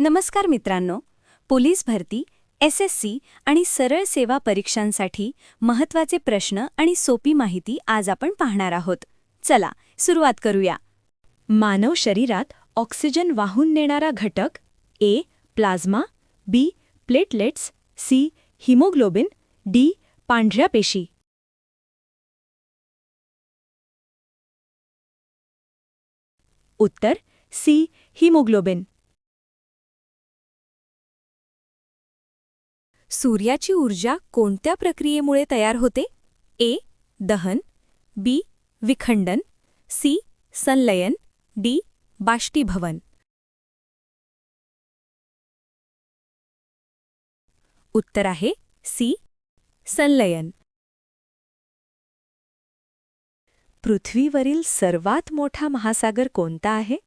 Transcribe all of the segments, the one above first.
नमस्कार मित्रांनो, पोलीस भरती, एसएससी आणि सरळ सेवा परीक्षांसाठी महत्त्वाचे प्रश्न आणि सोपी माहिती आज आपण पाहणार आहोत. चला सुरुवात करूया. मानव शरीरात ऑक्सिजन वाहून नेणारा घटक A. Plasma, B. Platelets, C. Haemoglobin, D. पांढऱ्या पेशी. उत्तर सी. हिमोग्लोबिन. सूर्याची ऊर्जा कोणत्या प्रक्रियेमुळे तयार होते? ए. दहन, बी. विखंडन, सी. संलयन, डी. बाष्पीभवन. उत्तर आहे सी. संलयन. पृथ्वीवरील सर्वात मोठा महासागर कोणता आहे?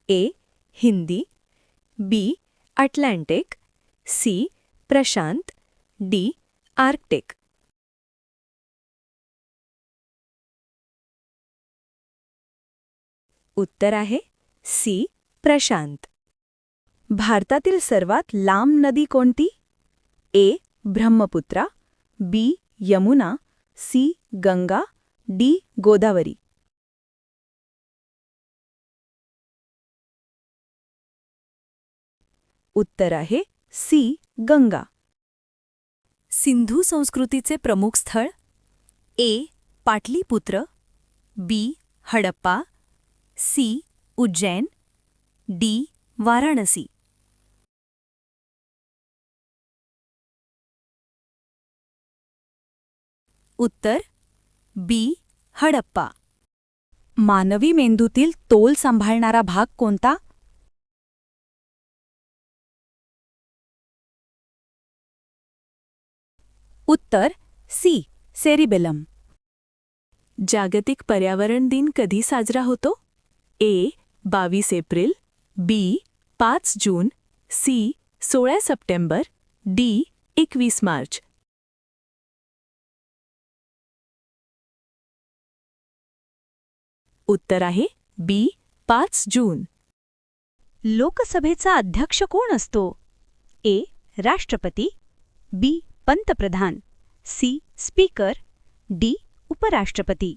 A. Hindi, B. Atlantic, C. Prashant, D. Arctic. उत्तर आहे सी. प्रशांत. भारतातील सर्वात लांब नदी कोणती? A. Brahmaputra, B. Yamuna, C. Ganga, D. Godavari. उत्तर आहे सी. गंगा. सिंधू संस्कृतीचे प्रमुख स्थळ? A. Pataliputra, B. Harappa, C. Ujjain, D. Varanasi. उत्तर बी. हडप्पा. मानवी मेंदूतील तोल सांभाळणारा भाग कोणता? उत्तर सी. सेरिबेलम. जागतिक पर्यावरण दिन कधी साजरा होतो? ए. 22 एप्रिल, बी. 5 जून, सी. 16 September, D. 21 मार्च. उत्तर आहे बी. 5 जून. लोकसभेचा अध्यक्ष कोण असतो? ए. राष्ट्रपती, बी. पंतप्रधान, सी. Speaker, D. उपराष्ट्रपती.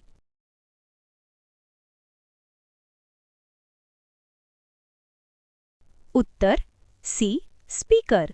उत्तर सी. स्पीकर.